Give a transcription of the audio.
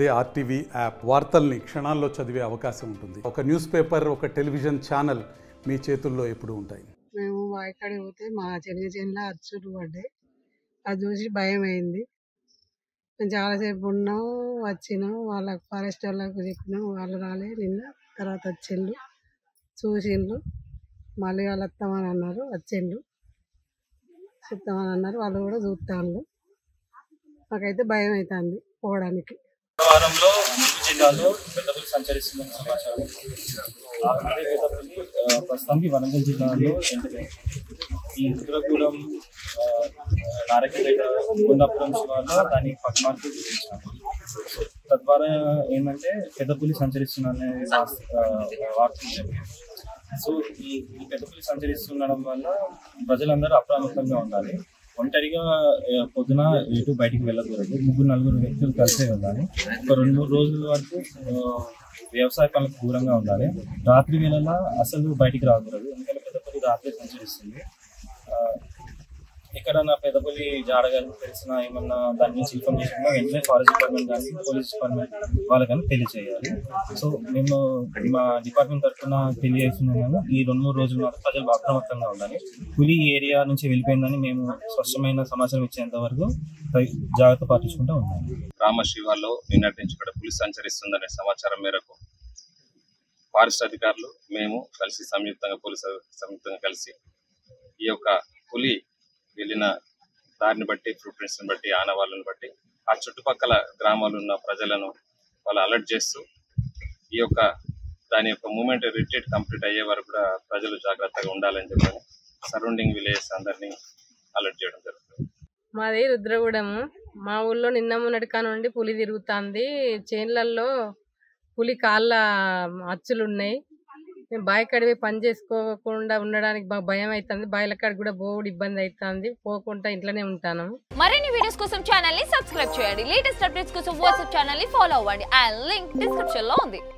అదే RTV app వార్తల్ని క్షణాల్లో చదివే అవకాశం ఉంటుంది. ఒక న్యూస్ పేపర్, ఒక టెలివిజన్ ఛానల్ మీ చేతుల్లో ఎప్పుడూ ఉంటాయి. మేము వాయికాడికి పోతే మా చెనిలో అచ్చులు పడ్డాయి. అది చూసి భయం అయింది. మేము చాలాసేపు ఉన్నాం, వచ్చినాం, వాళ్ళకి ఫారెస్ట్ వాళ్ళకు చెప్పినాం, వాళ్ళు రాలే. నిన్న తర్వాత వచ్చిండ్రు, చూసిండ్రు, మళ్ళీ వాళ్ళు వస్తామని అన్నారు, వచ్చిండ్రు, చూస్తామని అన్నారు, వాళ్ళు కూడా చూస్తాండ్రు. మాకైతే భయం అవుతుంది పోవడానికి. వారంలో జిల్లాలో పెద్దపులి సంచరిస్తుందని సమాచారం. అదే పెద్దపులి ప్రస్తుతానికి వరంగల్ జిల్లాలో ఈ రుద్రగూడెం, నారకేపేట, కొండాపురం శివార్లో దాని పక్కమార్కు గురించాము. తద్వారా ఏంటంటే పెద్దపులి సంచరిస్తుందనే వార్త జరిగింది. సో ఈ పెద్దపులి సంచరిస్తుండడం వల్ల ప్రజలందరూ అప్రమత్తంగా ఉండాలి. ఒంటరిగా పొద్దున ఎటు బయటికి వెళ్ళకూడదు. 3-4 వ్యక్తులు కలిసే ఉండాలి. ఒక 2-3 రోజుల వరకు వ్యవసాయ పనులకు దూరంగా ఉండాలి. రాత్రి వేళలా అసలు బయటికి రాకూడదు, ఎందుకంటే పెద్దపులి రాత్రి సంచరిస్తుంది. ఎక్కడన్నా పెద్దపులి జాడగాని తెలిసిన ఏమన్నా దాని నుంచి ఇన్ఫర్మేషన్ వెంటనే ఫారెస్ట్ డిపార్ట్మెంట్ కానీ పోలీస్ డిపార్ట్మెంట్ వాళ్ళకని తెలియజేయాలి. సో మేము మా డిపార్ట్మెంట్ తరఫున తెలియజేస్తున్నాము, ఈ 2-3 రోజుల వరకు ప్రజలు అప్రమత్తంగా ఉండాలి. పులి ఏరియా నుంచి వెళ్ళిపోయిందని మేము స్పష్టమైన సమాచారం ఇచ్చేంత వరకు జాగ్రత్త పాటించుకుంటూ ఉన్నాము. గ్రామ శివార్లో నిన్నటి నుంచి కూడా పులి సంచరిస్తుందనే సమాచారం మేరకు ఫారెస్ట్ అధికారులు మేము కలిసి సంయుక్తంగా కలిసి ఈ యొక్క పులి వెళ్ళిన దారిని బట్టి, ఫుట్ ప్రింట్స్ని బట్టి, ఆనవాళ్ళని బట్టి ఆ చుట్టుపక్కల గ్రామాలు ఉన్న ప్రజలను వాళ్ళు అలర్ట్ చేస్తూ ఈ యొక్క దాని యొక్క మూమెంట్ రిట్రీట్ కంప్లీట్ అయ్యే వరకు కూడా ప్రజలు జాగ్రత్తగా ఉండాలని చెప్పని సరౌండింగ్ విలేజెస్ అందరినీ అలర్ట్ చేయడం జరుగుతుంది. మాది రుద్రగూడెము. మా ఊళ్ళో నిన్న మొన్నటి నుండి పులి తిరుగుతుంది. చేన్లల్లో పులి కాళ్ళ అచ్చులు ఉన్నాయి. మేము బాయికాడికి పని చేసుకోకుండా ఉండడానికి బాగా భయం అవుతుంది. బాయిల కాడ కూడా బోర్డు ఇబ్బంది అవుతుంది. పోకుండా ఇంట్లోనే ఉంటాను. మరిన్ని వీడియోస్ కోసం ఛానల్ ని సబ్స్క్రైబ్ చేయండి. లేటెస్ట్ అప్డేట్స్ కోసం వాట్సాప్ ఛానల్ ని ఫాలో అవ్వండి. ఆ లింక్ డిస్క్రిప్షన్ లో ఉంది.